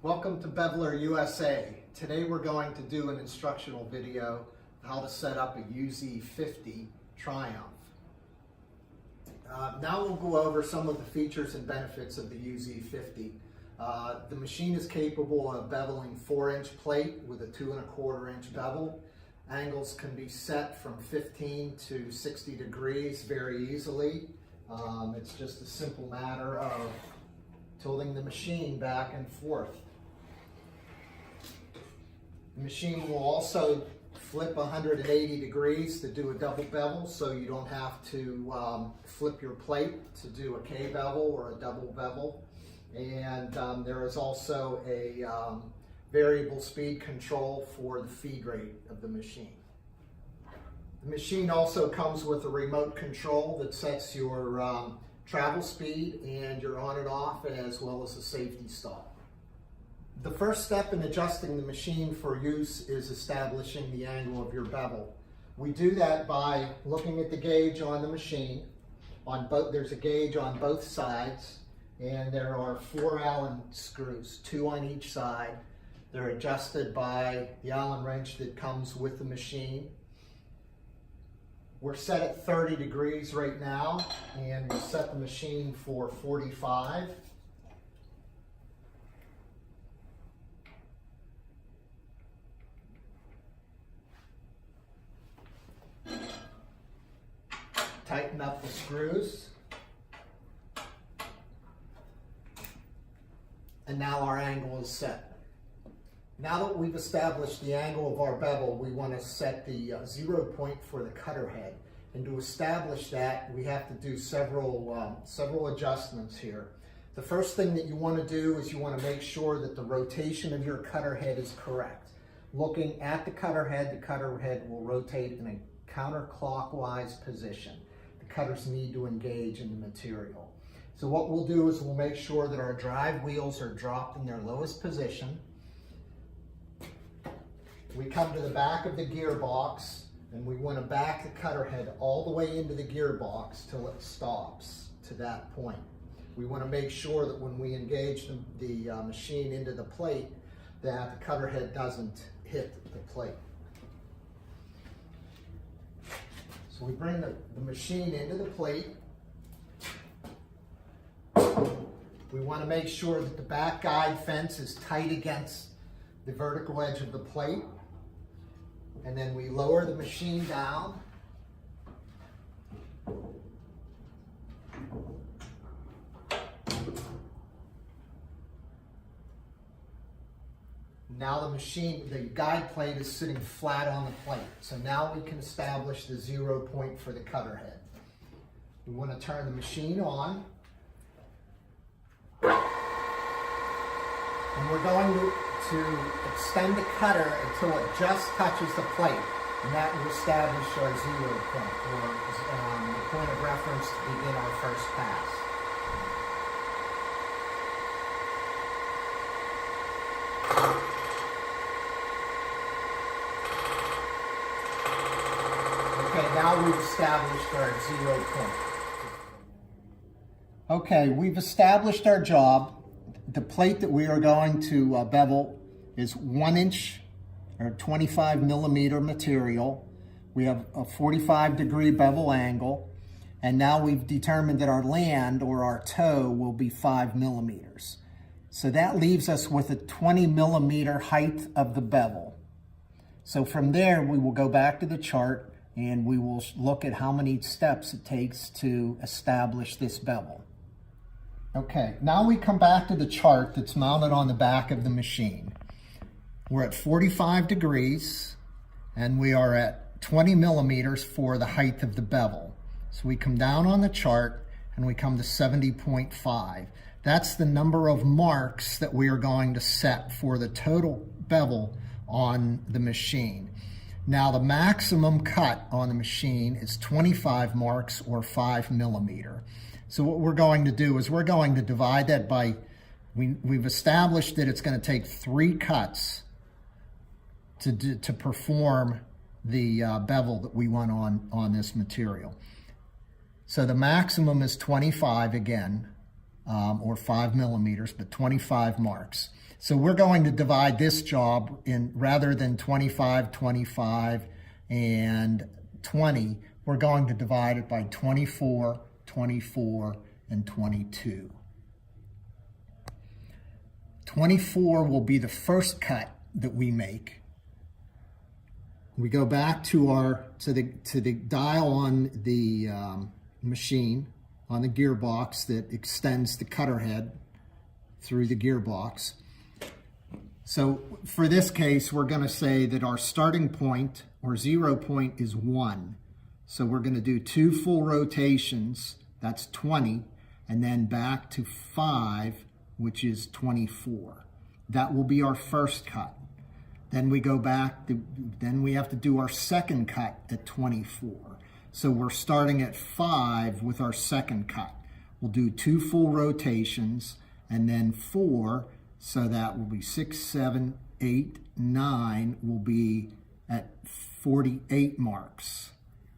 Welcome to Beveler USA. Today we're going to do an instructional video on how to set up a UZ50 TRIUMPH. Now we'll go over some of the features and benefits of the UZ50. The machine is capable of beveling 4-inch plate with a 2 1/4 inch bevel. Angles can be set from 15 to 60 degrees very easily. It's just a simple matter of tilting the machine back and forth. The machine will also flip 180 degrees to do a double bevel, so you don't have to flip your plate to do a K bevel or a double bevel. And there is also a variable speed control for the feed rate of the machine. The machine also comes with a remote control that sets your travel speed and your on and off, as well as a safety stop. The first step in adjusting the machine for use is establishing the angle of your bevel. We do that by looking at the gauge on the machine. There's a gauge on both sides, and there are 4 Allen screws, 2 on each side. They're adjusted by the Allen wrench that comes with the machine. We're set at 30 degrees right now, and we set the machine for 45. Tighten up the screws. And now our angle is set. Now that we've established the angle of our bevel, we want to set the 0 point for the cutter head. And to establish that, we have to do several adjustments here. The first thing that you want to do is you want to make sure that the rotation of your cutter head is correct. Looking at the cutter head will rotate in a counterclockwise position. The cutters need to engage in the material. So what we'll do is we'll make sure that our drive wheels are dropped in their lowest position. We come to the back of the gearbox, and we want to back the cutter head all the way into the gearbox till it stops to that point. We want to make sure that when we engage the machine into the plate, that the cutter head doesn't hit the plate. So we bring the machine into the plate. We want to make sure that the back guide fence is tight against the vertical edge of the plate. And then we lower the machine down. Now the guide plate is sitting flat on the plate. So now we can establish the 0 point for the cutter head. We want to turn the machine on. And we're going to extend the cutter until it just touches the plate. And that will establish our 0 point, or the point of reference to begin our first pass. Okay, now we've established our 0 point. Okay, we've established our job. The plate that we are going to bevel is 1 inch or 25 millimeter material. We have a 45 degree bevel angle, and now we've determined that our land or our toe will be 5 millimeters. So that leaves us with a 20 millimeter height of the bevel. So from there, we will go back to the chart and we will look at how many steps it takes to establish this bevel. Okay, now we come back to the chart that's mounted on the back of the machine. We're at 45 degrees and we are at 20 millimeters for the height of the bevel. So we come down on the chart and we come to 70.5. That's the number of marks that we are going to set for the total bevel on the machine. Now the maximum cut on the machine is 25 marks or 5 millimeter. So what we're going to do is we're going to divide that by, we've established that it's going to take 3 cuts to perform the bevel that we want on this material. So the maximum is 25 again. or 5 millimeters, but 25 marks. So we're going to divide this job in, rather than 25, 25, and 20, we're going to divide it by 24, 24, and 22. 24 will be the first cut that we make. We go back to the dial on the machine, on the gearbox that extends the cutter head through the gearbox. So for this case, we're going to say that our starting point or 0 point is 1. So we're going to do 2 full rotations, that's 20, and then back to 5, which is 24. That will be our first cut. Then we go back, then we have to do our second cut at 24. So we're starting at 5 with our second cut. We'll do 2 full rotations and then 4, so that will be 6, 7, 8, 9 will be at 48 marks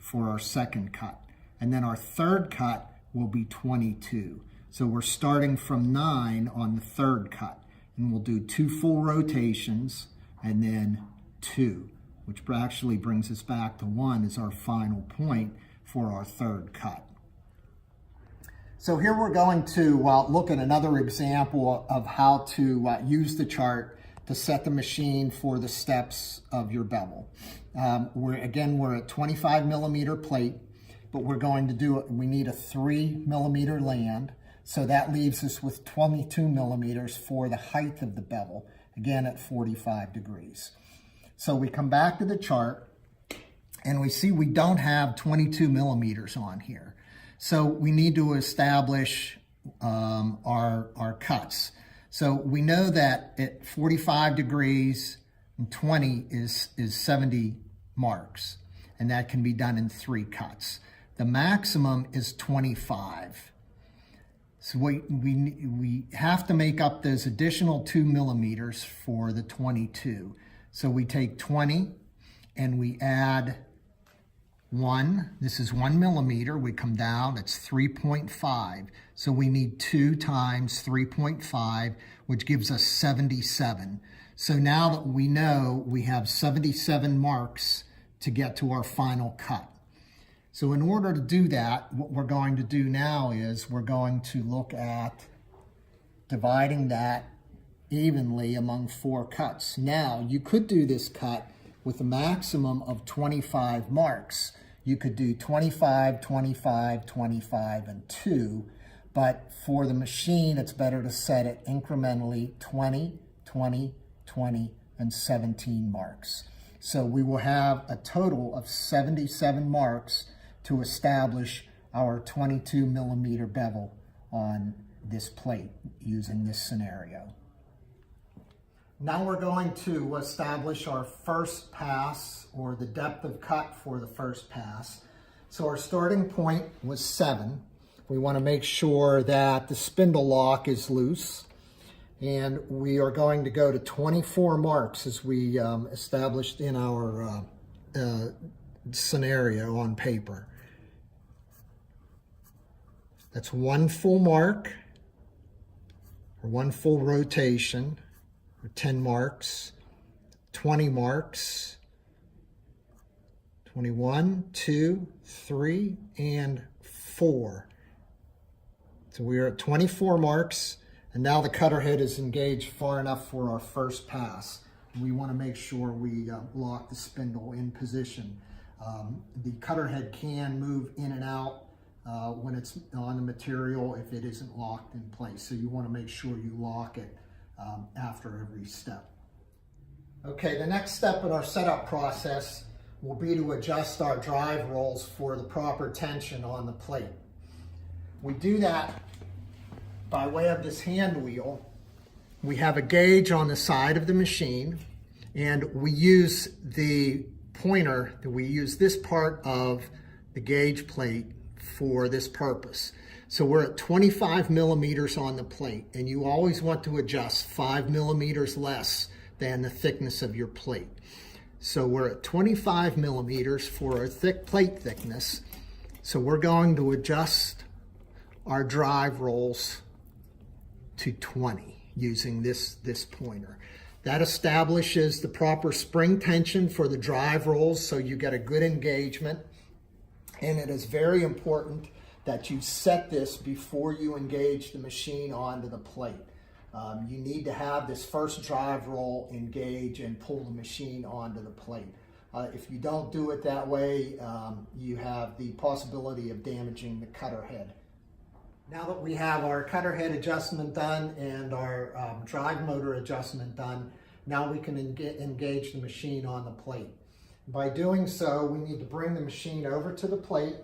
for our second cut. And then our third cut will be 22. So we're starting from 9 on the third cut, and we'll do 2 full rotations and then 2, which actually brings us back to 1 as our final point for our third cut. So here we're going to look at another example of how to use the chart to set the machine for the steps of your bevel. We're at 25 millimeter plate, but we're going to do it, we need a 3 millimeter land. So that leaves us with 22 millimeters for the height of the bevel, again at 45 degrees. So we come back to the chart and we see we don't have 22 millimeters on here. So we need to establish our cuts. So we know that at 45 degrees and 20 is 70 marks, and that can be done in 3 cuts. The maximum is 25. So we have to make up those additional 2 millimeters for the 22. So we take 20 and we add 1. This is 1 millimeter. We come down, it's 3.5. So we need 2 times 3.5, which gives us 77. So now that we know we have 77 marks to get to our final cut. So in order to do that, what we're going to do now is we're going to look at dividing that evenly among 4 cuts. Now, you could do this cut with a maximum of 25 marks. You could do 25, 25, 25, and 2, but for the machine, it's better to set it incrementally 20, 20, 20, and 17 marks. So we will have a total of 77 marks to establish our 22 millimeter bevel on this plate using this scenario. Now we're going to establish our first pass, or the depth of cut for the first pass. So our starting point was 7. We want to make sure that the spindle lock is loose, and we are going to go to 24 marks as we established in our scenario on paper. That's 1 full mark, or 1 full rotation, or 10 marks, 20 marks, 21, 2, 3, and 4. So we are at 24 marks, and now the cutter head is engaged far enough for our first pass. We want to make sure we lock the spindle in position. The cutter head can move in and out when it's on the material if it isn't locked in place. So you want to make sure you lock it after every step. Okay, the next step in our setup process will be to adjust our drive rolls for the proper tension on the plate. We do that by way of this hand wheel. We have a gauge on the side of the machine, and we use the pointer, we use this part of the gauge plate for this purpose. So we're at 25 millimeters on the plate, and you always want to adjust 5 millimeters less than the thickness of your plate. So we're at 25 millimeters for our plate thickness. So we're going to adjust our drive rolls to 20 using this pointer. That establishes the proper spring tension for the drive rolls so you get a good engagement. And it is very important that you set this before you engage the machine onto the plate. You need to have this first drive roll engage and pull the machine onto the plate. If you don't do it that way, you have the possibility of damaging the cutter head. Now that we have our cutter head adjustment done and our drive motor adjustment done, now we can engage the machine on the plate. By doing so, we need to bring the machine over to the plate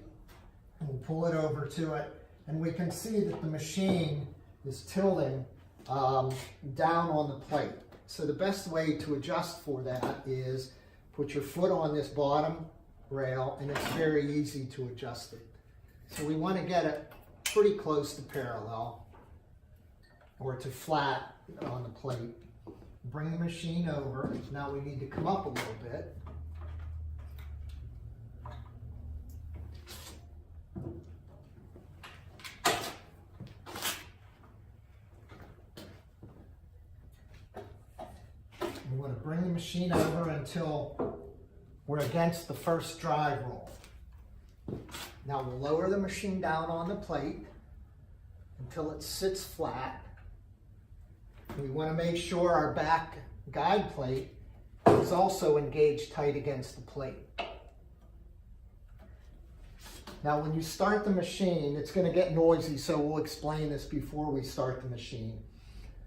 and pull it over to it, and we can see that the machine is tilting down on the plate. So the best way to adjust for that is put your foot on this bottom rail, and it's very easy to adjust it. So we want to get it pretty close to parallel or to flat on the plate. Bring the machine over. Now we need to come up a little bit. We want to bring the machine over until we're against the first drive roll. Now we'll lower the machine down on the plate until it sits flat. We want to make sure our back guide plate is also engaged tight against the plate. Now when you start the machine, it's going to get noisy, so we'll explain this before we start the machine.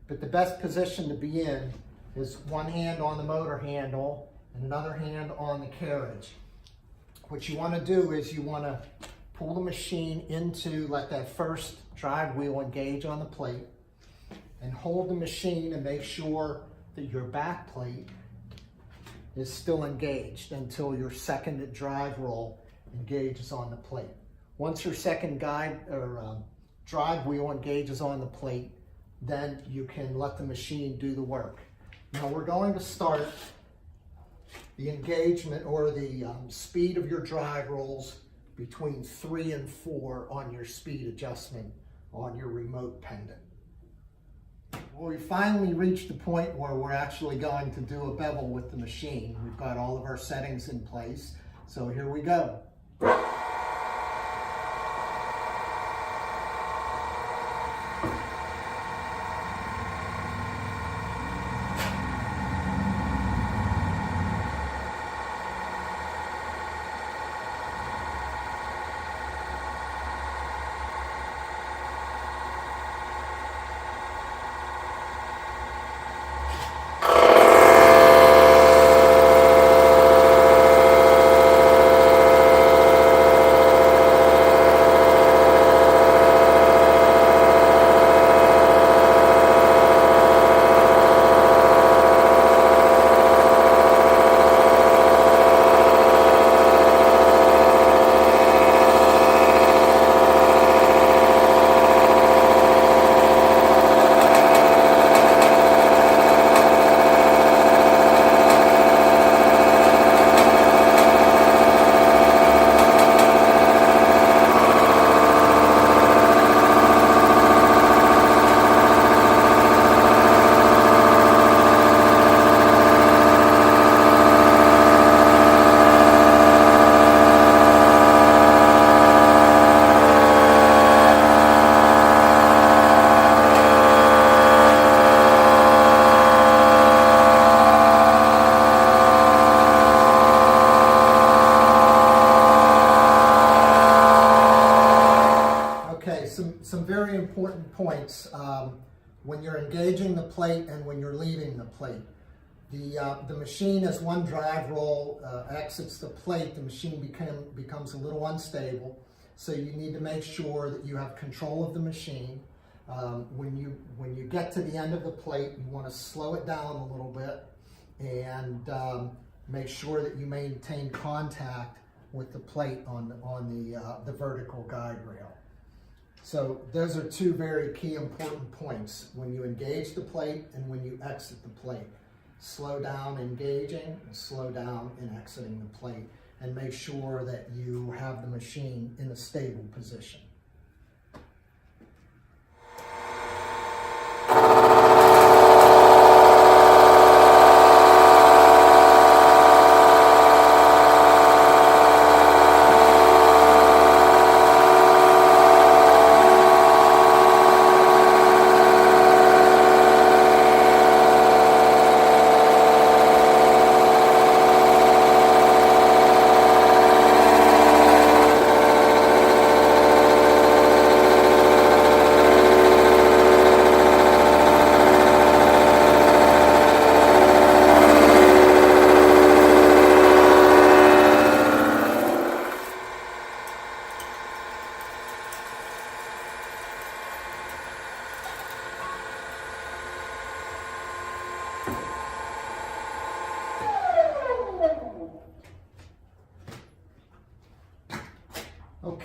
But the best position to be in is one hand on the motor handle and another hand on the carriage. What you want to do is you want to pull the machine into, let that first drive wheel engage on the plate, and hold the machine and make sure that your back plate is still engaged until your second drive roll engages on the plate. Once your second drive wheel engages on the plate, then you can let the machine do the work. Now we're going to start the engagement or the speed of your drive rolls between 3 and 4 on your speed adjustment on your remote pendant. Well, we finally reached the point where we're actually going to do a bevel with the machine. We've got all of our settings in place, so here we go. Some very important points when you're engaging the plate and when you're leaving the plate. The machine, as one drive roll exits the plate, the machine becomes a little unstable. So you need to make sure that you have control of the machine. When you get to the end of the plate, you want to slow it down a little bit and make sure that you maintain contact with the plate on the vertical guide rail. So those are two very key important points when you engage the plate and when you exit the plate. Slow down engaging and slow down in exiting the plate, and make sure that you have the machine in a stable position.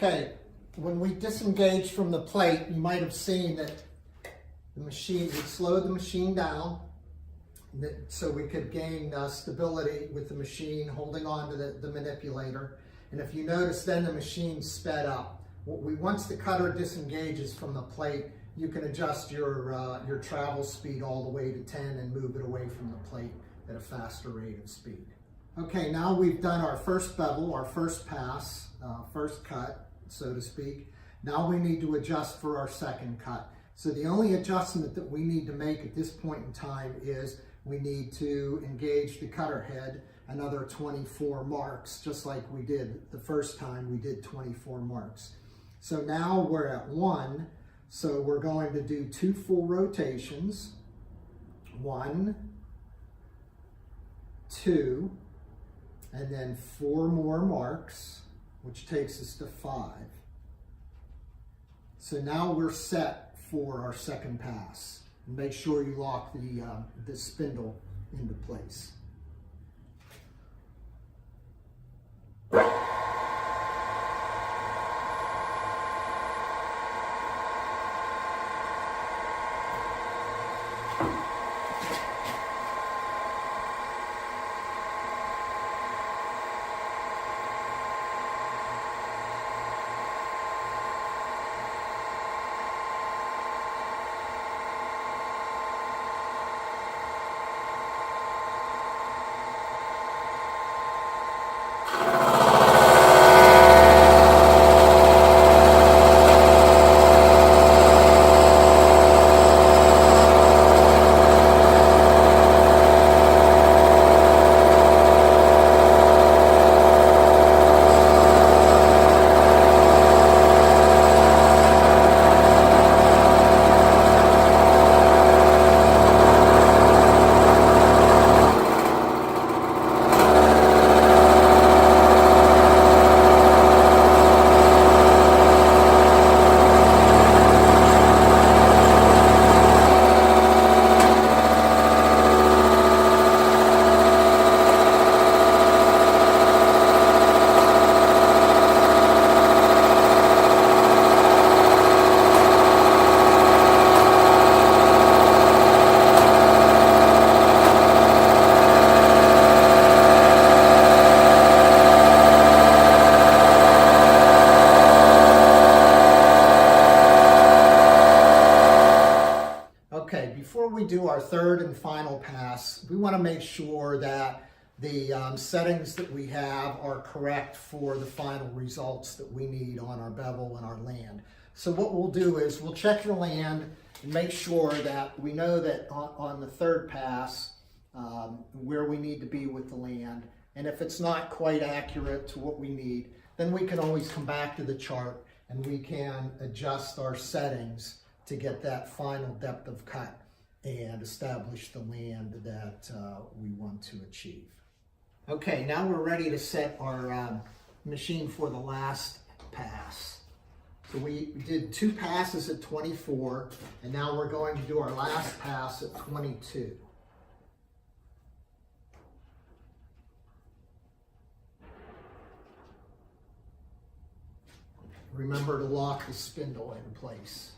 Okay, when we disengaged from the plate, you might have seen that the machine, we slowed the machine down so we could gain stability with the machine holding on to the manipulator. And if you notice, then the machine sped up. Once the cutter disengages from the plate, you can adjust your travel speed all the way to 10 and move it away from the plate at a faster rate of speed. Okay, now we've done our first bevel, our first pass, first cut, so to speak. Now we need to adjust for our second cut. So the only adjustment that we need to make at this point in time is we need to engage the cutter head another 24 marks, just like we did the first time we did 24 marks. So now we're at 1, so we're going to do 2 full rotations. 1, 2, and then 4 more marks, which takes us to 5. So now we're set for our second pass. Make sure you lock the spindle into place. Before we do our third and final pass, we want to make sure that the settings that we have are correct for the final results that we need on our bevel and our land. So what we'll do is we'll check the land and make sure that we know that on the third pass where we need to be with the land. And if it's not quite accurate to what we need, then we can always come back to the chart and we can adjust our settings to get that final depth of cut and establish the land that we want to achieve. Okay, now we're ready to set our machine for the last pass. So we did 2 passes at 24, and now we're going to do our last pass at 22. Remember to lock the spindle in place.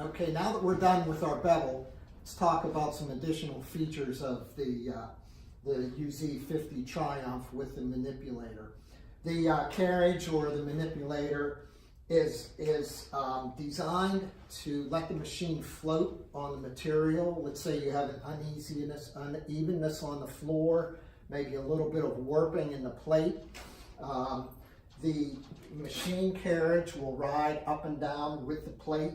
Okay, now that we're done with our bevel, let's talk about some additional features of the UZ50 TRIUMPH with the manipulator. The carriage or the manipulator is designed to let the machine float on the material. Let's say you have an unevenness on the floor, maybe a little bit of warping in the plate. The machine carriage will ride up and down with the plate.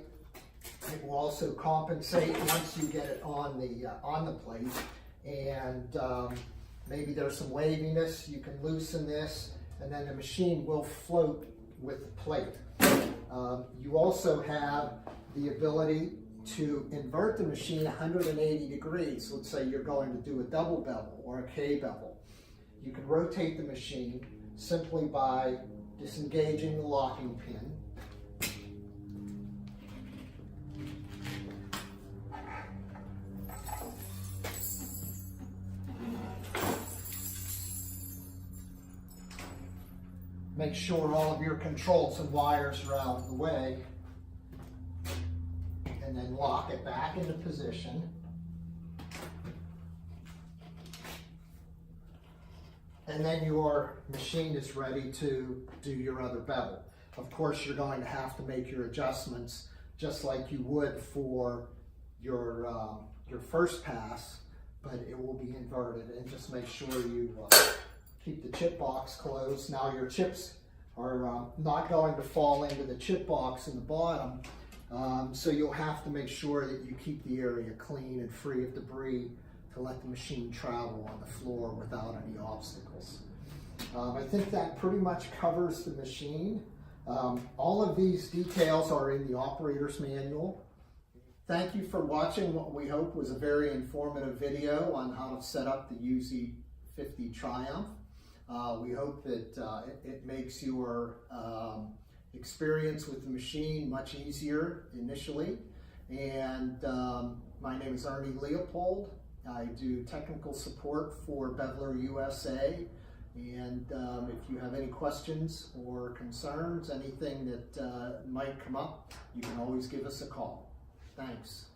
It will also compensate once you get it on the plate, and maybe there's some waviness. You can loosen this, and then the machine will float with the plate. You also have the ability to invert the machine 180 degrees. Let's say you're going to do a double bevel or a K bevel. You can rotate the machine simply by disengaging the locking pin. Make sure all of your controls and wires are out of the way, and then lock it back into position. And then your machine is ready to do your other bevel. Of course, you're going to have to make your adjustments just like you would for your first pass, but it will be inverted. And just make sure you keep the chip box closed. Now your chips are not going to fall into the chip box in the bottom, so you'll have to make sure that you keep the area clean and free of debris to let the machine travel on the floor without any obstacles. I think that pretty much covers the machine. All of these details are in the operator's manual. Thank you for watching what we hope was a very informative video on how to set up the UZ50 TRIUMPH. We hope that it makes your experience with the machine much easier initially. And my name is Ernie Leopold. I do technical support for Beveler USA. And if you have any questions or concerns, anything that might come up, you can always give us a call. Thanks.